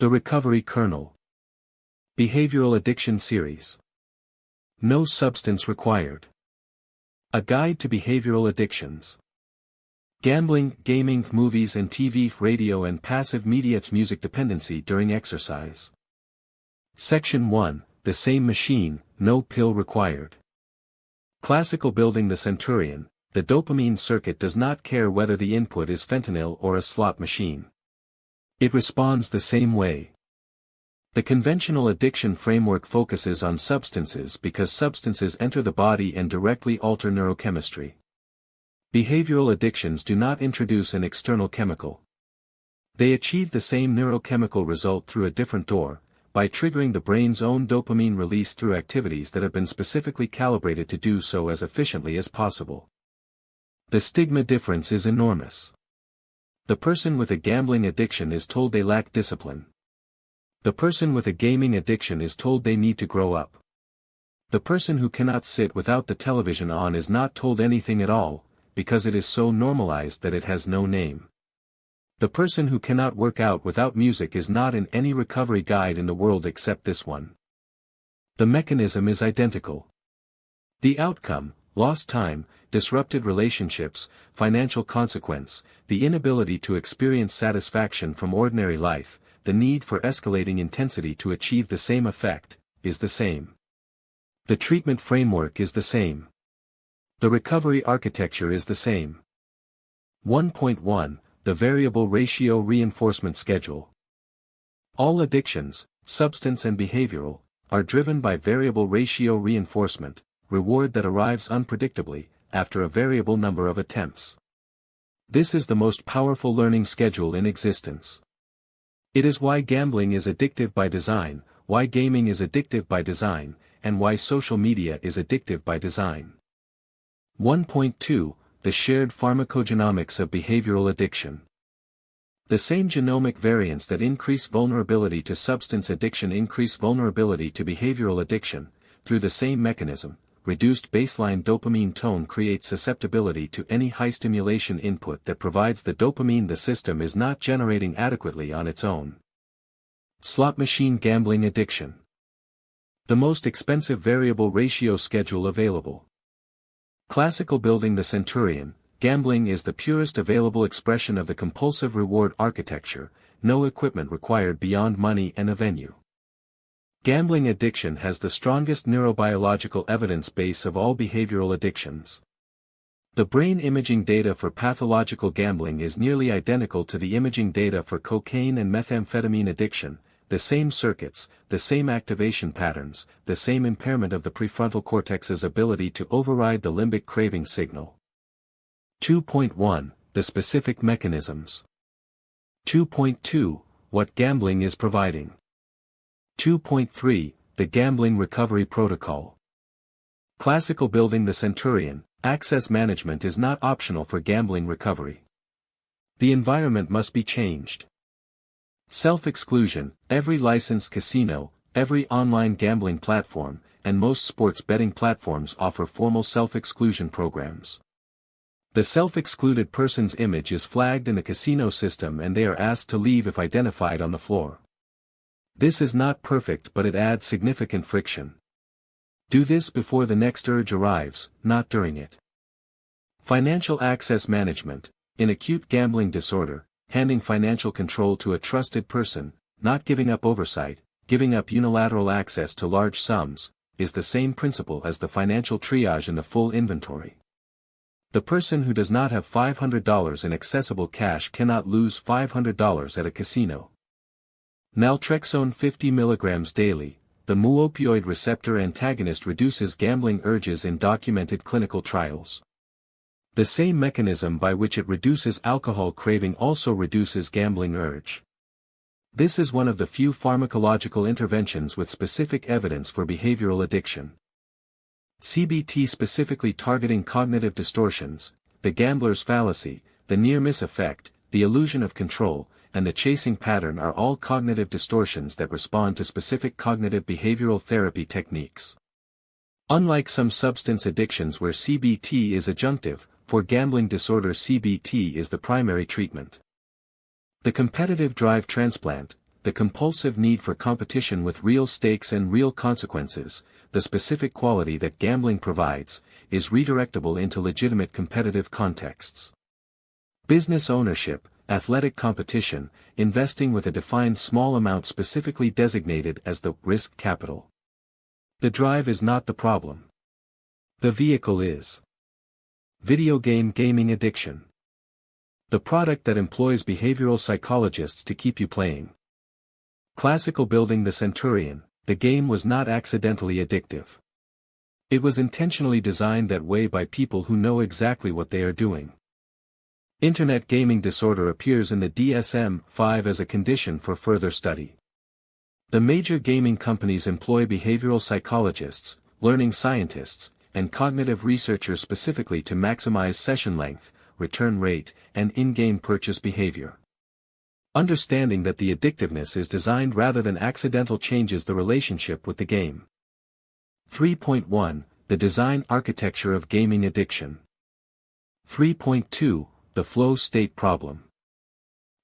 The Recovery Kernel. Behavioral Addiction Series. No Substance Required. A Guide to Behavioral Addictions. Gambling, gaming, movies and TV, radio and passive media, music dependency during exercise. Section 1, The Same Machine, No Pill Required. Classical building the centurion, the dopamine circuit does not care whether the input is fentanyl or a slot machine. It responds the same way. The conventional addiction framework focuses on substances because substances enter the body and directly alter neurochemistry. Behavioral addictions do not introduce an external chemical. They achieve the same neurochemical result through a different door, by triggering the brain's own dopamine release through activities that have been specifically calibrated to do so as efficiently as possible. The stigma difference is enormous. The person with a gambling addiction is told they lack discipline. The person with a gaming addiction is told they need to grow up. The person who cannot sit without the television on is not told anything at all, because it is so normalized that it has no name. The person who cannot work out without music is not in any recovery guide in the world except this one. The mechanism is identical. The outcome, lost time, disrupted relationships, financial consequence, the inability to experience satisfaction from ordinary life, the need for escalating intensity to achieve the same effect, is the same. The treatment framework is the same. The recovery architecture is the same. 1.1, The Variable Ratio Reinforcement Schedule. All addictions, substance and behavioral, are driven by variable ratio reinforcement, reward that arrives unpredictably, after a variable number of attempts. This is the most powerful learning schedule in existence. It is why gambling is addictive by design, why gaming is addictive by design, and why social media is addictive by design. 1.2, The Shared Pharmacogenomics of Behavioral Addiction. The same genomic variants that increase vulnerability to substance addiction increase vulnerability to behavioral addiction, through the same mechanism. Reduced baseline dopamine tone creates susceptibility to any high-stimulation input that provides the dopamine the system is not generating adequately on its own. Slot machine gambling addiction. The most expensive variable ratio schedule available. Classical building the centurion, gambling is the purest available expression of the compulsive reward architecture, no equipment required beyond money and a venue. Gambling addiction has the strongest neurobiological evidence base of all behavioral addictions. The brain imaging data for pathological gambling is nearly identical to the imaging data for cocaine and methamphetamine addiction, the same circuits, the same activation patterns, the same impairment of the prefrontal cortex's ability to override the limbic craving signal. 2.1, The Specific Mechanisms. 2.2, What gambling is providing. 2.3, The Gambling Recovery Protocol. Classical building the centurion, access management is not optional for gambling recovery. The environment must be changed. Self-exclusion, every licensed casino, every online gambling platform, and most sports betting platforms offer formal self-exclusion programs. The self-excluded person's image is flagged in the casino system and they are asked to leave if identified on the floor. This is not perfect, but it adds significant friction. Do this before the next urge arrives, not during it. Financial access management. In acute gambling disorder, handing financial control to a trusted person, not giving up oversight, giving up unilateral access to large sums, is the same principle as the financial triage in the full inventory. The person who does not have $500 in accessible cash cannot lose $500 at a casino. Naltrexone 50 mg daily, the mu-opioid receptor antagonist reduces gambling urges in documented clinical trials. The same mechanism by which it reduces alcohol craving also reduces gambling urge. This is one of the few pharmacological interventions with specific evidence for behavioral addiction. CBT specifically targeting cognitive distortions, the gambler's fallacy, the near-miss effect, the illusion of control, and the chasing pattern are all cognitive distortions that respond to specific cognitive behavioral therapy techniques. Unlike some substance addictions where CBT is adjunctive, for gambling disorder CBT is the primary treatment. The competitive drive transplant, the compulsive need for competition with real stakes and real consequences, the specific quality that gambling provides, is redirectable into legitimate competitive contexts. Business ownership, athletic competition, investing with a defined small amount specifically designated as the risk capital. The drive is not the problem. The vehicle is. Video game gaming addiction. The product that employs behavioral psychologists to keep you playing. Classical building the centurion, the game was not accidentally addictive. It was intentionally designed that way by people who know exactly what they are doing. Internet gaming disorder appears in the DSM-5 as a condition for further study. The major gaming companies employ behavioral psychologists, learning scientists, and cognitive researchers specifically to maximize session length, return rate, and in-game purchase behavior. Understanding that the addictiveness is designed rather than accidental changes the relationship with the game. 3.1 The design architecture of gaming addiction. 3.2 The flow state problem.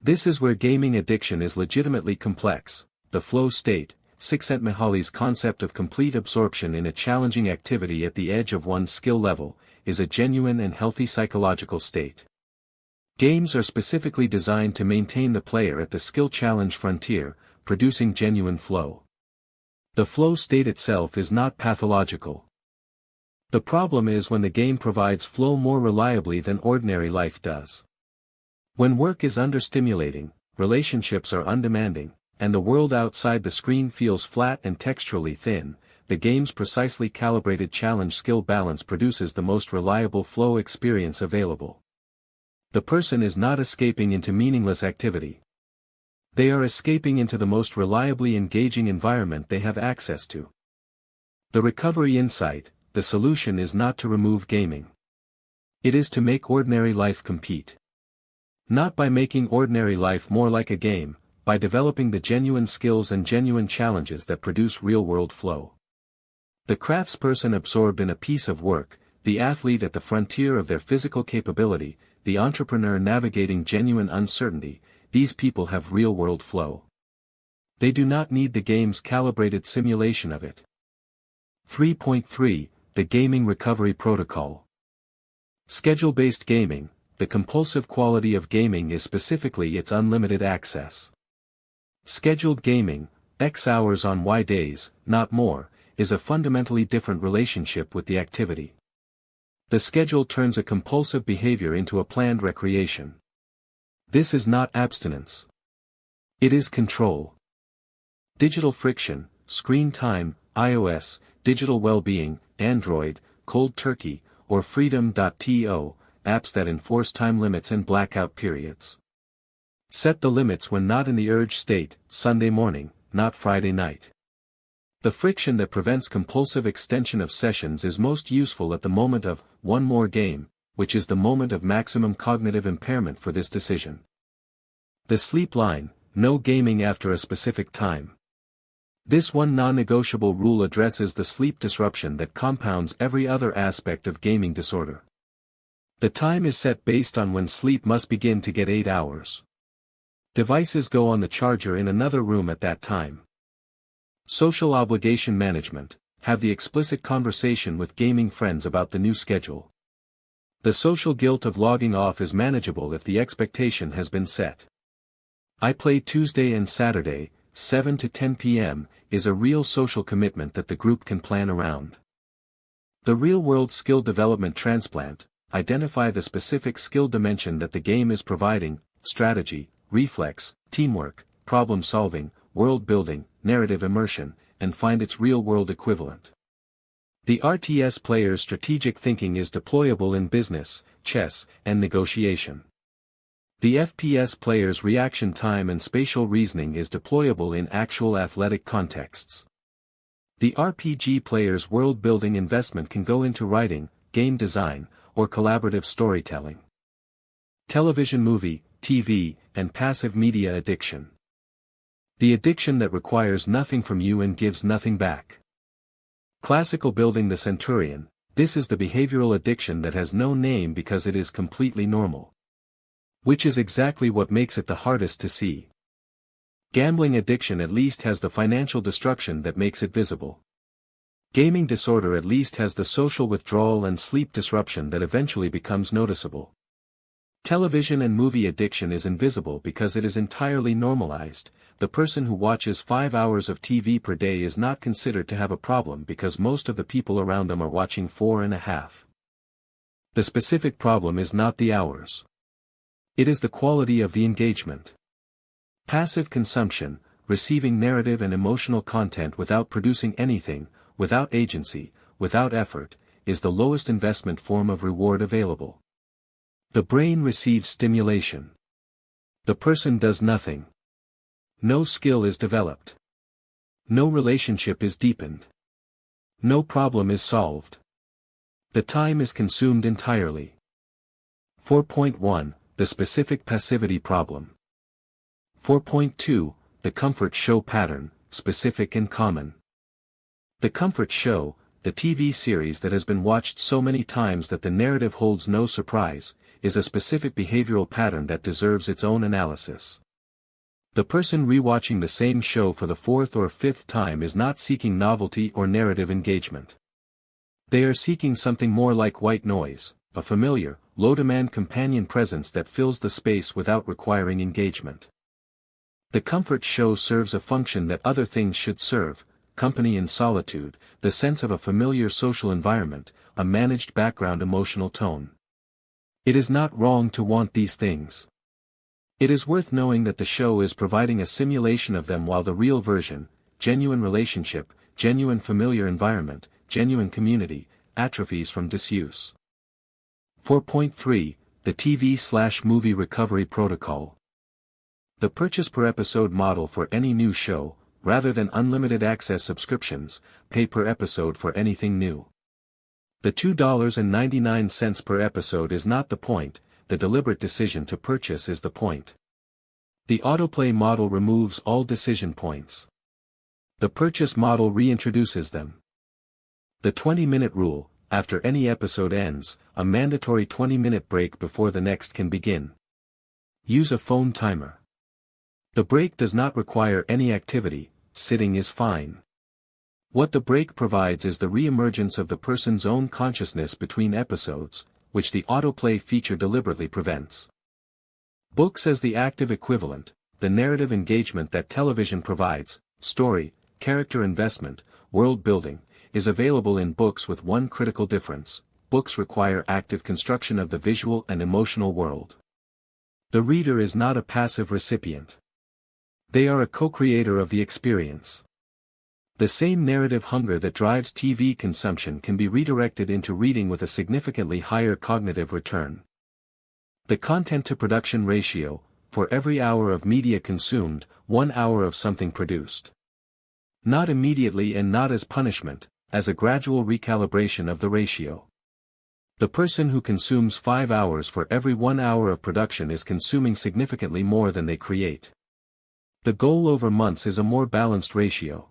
This is where gaming addiction is legitimately complex. The flow state, Csikszentmihalyi's concept of complete absorption in a challenging activity at the edge of one's skill level, is a genuine and healthy psychological state. Games are specifically designed to maintain the player at the skill challenge frontier, producing genuine flow. The flow state itself is not pathological. The problem is when the game provides flow more reliably than ordinary life does. When work is understimulating, relationships are undemanding, and the world outside the screen feels flat and texturally thin, the game's precisely calibrated challenge skill balance produces the most reliable flow experience available. The person is not escaping into meaningless activity. They are escaping into the most reliably engaging environment they have access to. The recovery insight, the solution is not to remove gaming. It is to make ordinary life compete. Not by making ordinary life more like a game, by developing the genuine skills and genuine challenges that produce real-world flow. The craftsperson absorbed in a piece of work, the athlete at the frontier of their physical capability, the entrepreneur navigating genuine uncertainty, these people have real-world flow. They do not need the game's calibrated simulation of it. 3.3 The Gaming Recovery Protocol. Schedule-based gaming, the compulsive quality of gaming is specifically its unlimited access. Scheduled gaming, X hours on Y days, not more, is a fundamentally different relationship with the activity. The schedule turns a compulsive behavior into a planned recreation. This is not abstinence. It is control. Digital friction, screen time, iOS, digital well-being, Android, cold turkey, or freedom.to, apps that enforce time limits and blackout periods. Set the limits when not in the urge state, Sunday morning, not Friday night. The friction that prevents compulsive extension of sessions is most useful at the moment of one more game, which is the moment of maximum cognitive impairment for this decision. The sleep line, no gaming after a specific time. This one non-negotiable rule addresses the sleep disruption that compounds every other aspect of gaming disorder. The time is set based on when sleep must begin to get 8 hours. Devices go on the charger in another room at that time. Social obligation management, have the explicit conversation with gaming friends about the new schedule. The social guilt of logging off is manageable if the expectation has been set. I play Tuesday and Saturday, 7 to 10 p.m., is a real social commitment that the group can plan around. The real-world skill development transplant, identify the specific skill dimension that the game is providing, strategy, reflex, teamwork, problem-solving, world-building, narrative immersion, and find its real-world equivalent. The RTS player's strategic thinking is deployable in business, chess, and negotiation. The FPS player's reaction time and spatial reasoning is deployable in actual athletic contexts. The RPG player's world-building investment can go into writing, game design, or collaborative storytelling. Television movie, TV, and passive media addiction. The addiction that requires nothing from you and gives nothing back. Classical building the centurion, this is the behavioral addiction that has no name because it is completely normal. Which is exactly what makes it the hardest to see. Gambling addiction at least has the financial destruction that makes it visible. Gaming disorder at least has the social withdrawal and sleep disruption that eventually becomes noticeable. Television and movie addiction is invisible because it is entirely normalized. The person who watches 5 hours of TV per day is not considered to have a problem because most of the people around them are watching 4.5. The specific problem is not the hours. It is the quality of the engagement. Passive consumption, receiving narrative and emotional content without producing anything, without agency, without effort, is the lowest investment form of reward available. The brain receives stimulation. The person does nothing. No skill is developed. No relationship is deepened. No problem is solved. The time is consumed entirely. 4.1 The specific passivity problem. 4.2 The comfort show pattern, specific and common. The comfort show, the TV series that has been watched so many times that the narrative holds no surprise, is a specific behavioral pattern that deserves its own analysis. The person rewatching the same show for the 4th or 5th time is not seeking novelty or narrative engagement. They are seeking something more like white noise, a familiar, low-demand companion presence that fills the space without requiring engagement. The comfort show serves a function that other things should serve: company in solitude, the sense of a familiar social environment, a managed background emotional tone. It is not wrong to want these things. It is worth knowing that the show is providing a simulation of them while the real version, genuine relationship, genuine familiar environment, genuine community, atrophies from disuse. 4.3 The TV/movie recovery protocol. The purchase per episode model for any new show, rather than unlimited access subscriptions, pay per episode for anything new. The $2.99 per episode is not the point, the deliberate decision to purchase is the point. The autoplay model removes all decision points. The purchase model reintroduces them. The 20-minute rule: after any episode ends, a mandatory 20-minute break before the next can begin. Use a phone timer. The break does not require any activity, sitting is fine. What the break provides is the re-emergence of the person's own consciousness between episodes, which the autoplay feature deliberately prevents. Books as the active equivalent, the narrative engagement that television provides, story, character investment, world building, is available in books with one critical difference: books require active construction of the visual and emotional world. The reader is not a passive recipient. They are a co-creator of the experience. The same narrative hunger that drives TV consumption can be redirected into reading with a significantly higher cognitive return. The content-to-production ratio: for every hour of media consumed, 1 hour of something produced. Not immediately and not as punishment, as a gradual recalibration of the ratio. The person who consumes 5 hours for every 1 hour of production is consuming significantly more than they create. The goal over months is a more balanced ratio.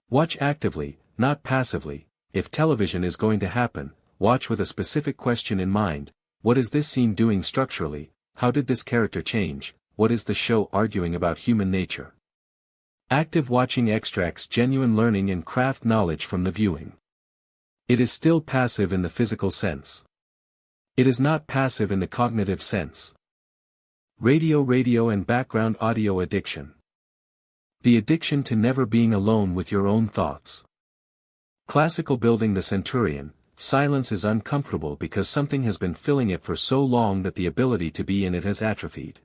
Watch actively, not passively. If television is going to happen, watch with a specific question in mind: what is this scene doing structurally? How did this character change? What is the show arguing about human nature? Active watching extracts genuine learning and craft knowledge from the viewing. It is still passive in the physical sense. It is not passive in the cognitive sense. Radio and background audio addiction. The addiction to never being alone with your own thoughts. Classical building the centurion: silence is uncomfortable because something has been filling it for so long that the ability to be in it has atrophied.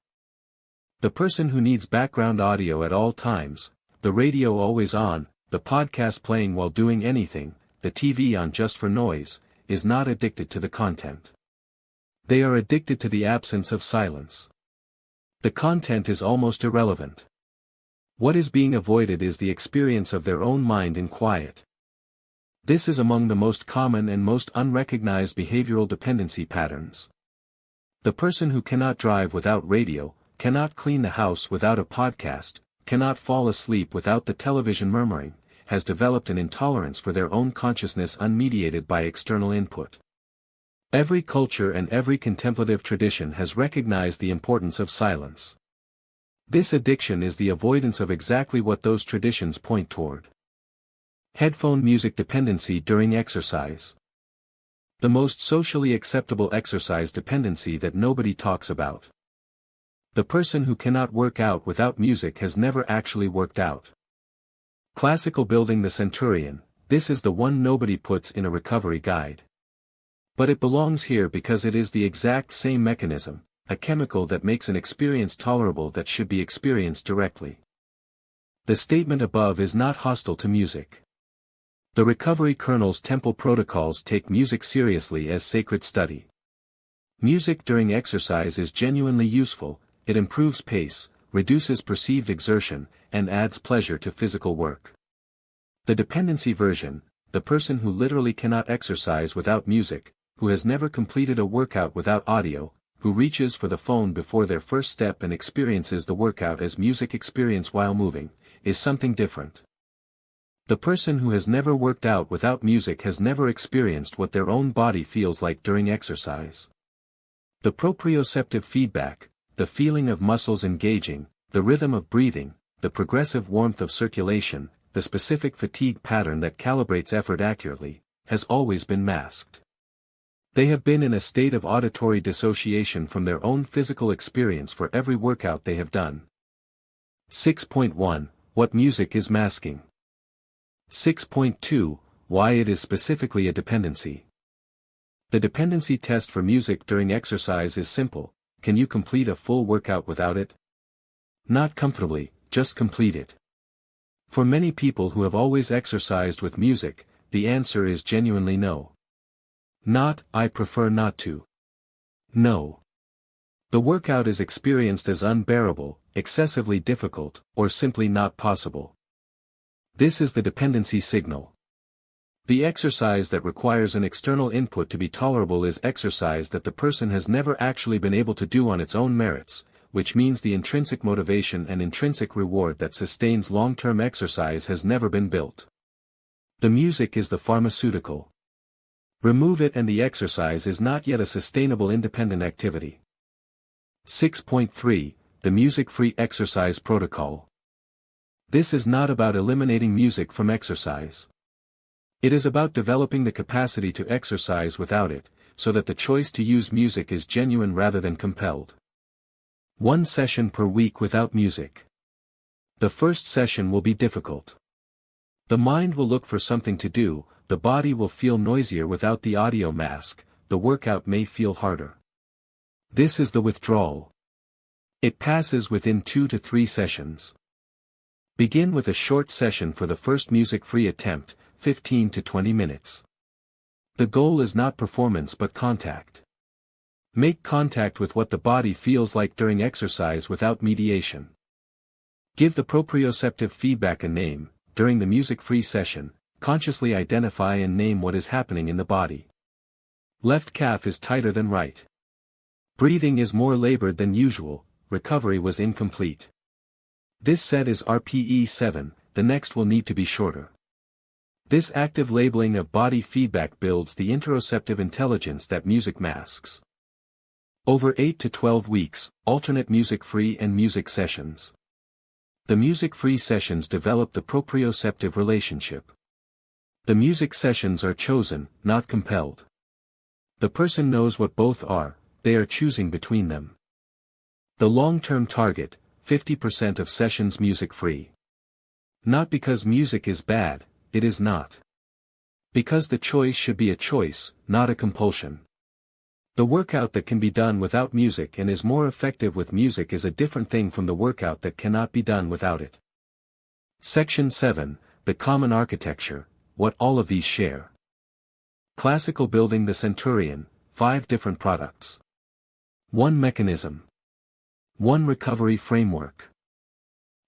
The person who needs background audio at all times, the radio always on, the podcast playing while doing anything, the TV on just for noise, is not addicted to the content. They are addicted to the absence of silence. The content is almost irrelevant. What is being avoided is the experience of their own mind in quiet. This is among the most common and most unrecognized behavioral dependency patterns. The person who cannot drive without radio, cannot clean the house without a podcast, cannot fall asleep without the television murmuring, has developed an intolerance for their own consciousness unmediated by external input. Every culture and every contemplative tradition has recognized the importance of silence. This addiction is the avoidance of exactly what those traditions point toward. Headphone music dependency during exercise. The most socially acceptable exercise dependency that nobody talks about. The person who cannot work out without music has never actually worked out. Classical building the centurion, this is the one nobody puts in a recovery guide. But it belongs here because it is the exact same mechanism, a chemical that makes an experience tolerable that should be experienced directly. The statement above is not hostile to music. The recovery kernel's temple protocols take music seriously as sacred study. Music during exercise is genuinely useful, it improves pace, reduces perceived exertion, and adds pleasure to physical work. The dependency version, the person who literally cannot exercise without music, who has never completed a workout without audio, who reaches for the phone before their first step and experiences the workout as music experience while moving, is something different. The person who has never worked out without music has never experienced what their own body feels like during exercise. The proprioceptive feedback, the feeling of muscles engaging, the rhythm of breathing, the progressive warmth of circulation, the specific fatigue pattern that calibrates effort accurately, has always been masked. They have been in a state of auditory dissociation from their own physical experience for every workout they have done. 6.1 What music is masking. 6.2 Why it is specifically a dependency. The dependency test for music during exercise is simple: can you complete a full workout without it? Not comfortably, just complete it. For many people who have always exercised with music, the answer is genuinely no. Not, I prefer not to. No. The workout is experienced as unbearable, excessively difficult, or simply not possible. This is the dependency signal. The exercise that requires an external input to be tolerable is exercise that the person has never actually been able to do on its own merits, which means the intrinsic motivation and intrinsic reward that sustains long-term exercise has never been built. The music is the pharmaceutical. Remove it and the exercise is not yet a sustainable independent activity. 6.3 The Music-Free Exercise Protocol. This is not about eliminating music from exercise. It is about developing the capacity to exercise without it, so that the choice to use music is genuine rather than compelled. 1 session per week without music. The first session will be difficult. The mind will look for something to do, the body will feel noisier without the audio mask, the workout may feel harder. This is the withdrawal. It passes within 2 to 3 sessions. Begin with a short session for the first music-free attempt, 15 to 20 minutes. The goal is not performance but contact. Make contact with what the body feels like during exercise without mediation. Give the proprioceptive feedback a name. During the music-free session, consciously identify and name what is happening in the body. Left calf is tighter than right. Breathing is more labored than usual, recovery was incomplete. This set is RPE 7, the next will need to be shorter. This active labeling of body feedback builds the interoceptive intelligence that music masks. Over 8 to 12 weeks, alternate music-free and music sessions. The music-free sessions develop the proprioceptive relationship. The music sessions are chosen, not compelled. The person knows what both are, they are choosing between them. The long-term target, 50% of sessions music-free. Not because music is bad, it is not. Because the choice should be a choice, not a compulsion. The workout that can be done without music and is more effective with music is a different thing from the workout that cannot be done without it. Section 7, The Common Architecture, What all of these share. Classical building the centurion, 5 different products. 1 mechanism. 1 recovery framework.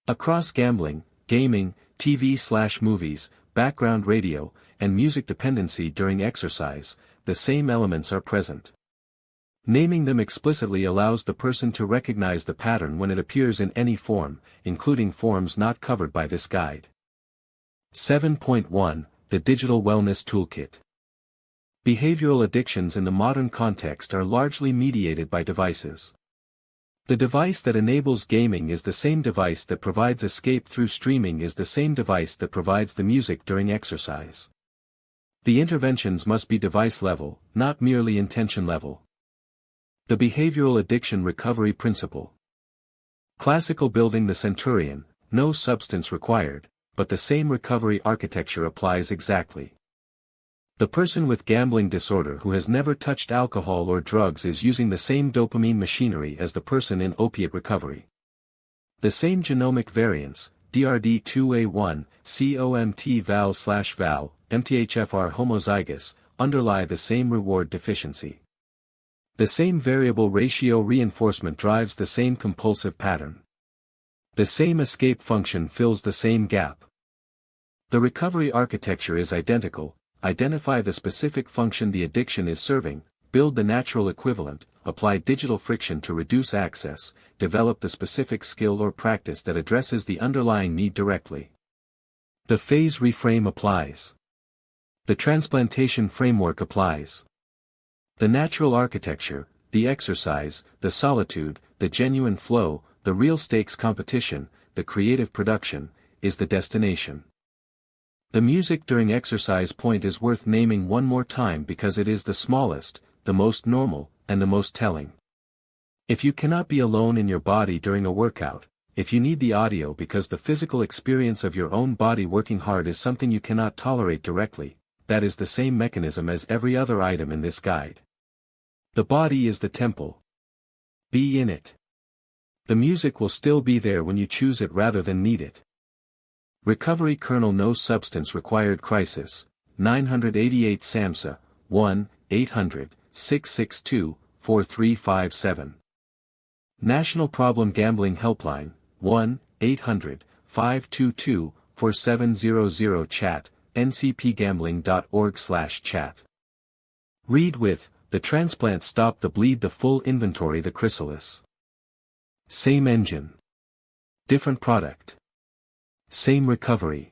Across gambling, gaming, TV/movies, background radio, and music dependency during exercise, the same elements are present. Naming them explicitly allows the person to recognize the pattern when it appears in any form, including forms not covered by this guide. 7.1 The Digital Wellness Toolkit. Behavioral addictions in the modern context are largely mediated by devices. The device that enables gaming is the same device that provides escape through streaming is the same device that provides the music during exercise. The interventions must be device level, not merely intention level. The behavioral addiction recovery principle. Classical building the centurion, no substance required, but the same recovery architecture applies exactly. The person with gambling disorder who has never touched alcohol or drugs is using the same dopamine machinery as the person in opiate recovery. The same genomic variants, DRD2A1, COMT val/val, MTHFR homozygous, underlie the same reward deficiency. The same variable ratio reinforcement drives the same compulsive pattern. The same escape function fills the same gap. The recovery architecture is identical: identify the specific function the addiction is serving, build the natural equivalent, apply digital friction to reduce access, develop the specific skill or practice that addresses the underlying need directly. The phase reframe applies. The transplantation framework applies. The natural architecture, the exercise, the solitude, the genuine flow, the real stakes competition, the creative production, is the destination. The music during exercise point is worth naming one more time because it is the smallest, the most normal, and the most telling. If you cannot be alone in your body during a workout, if you need the audio because the physical experience of your own body working hard is something you cannot tolerate directly, that is the same mechanism as every other item in this guide. The body is the temple. Be in it. The music will still be there when you choose it rather than need it. Recovery Kernel No Substance Required Crisis, 988 SAMHSA, 1-800-662-4357. National Problem Gambling Helpline, 1-800-522-4700 Chat, ncpgambling.org/chat. Read with, The Transplant Stop the Bleed, the Full Inventory, the Chrysalis. Same engine. Different product. Same recovery.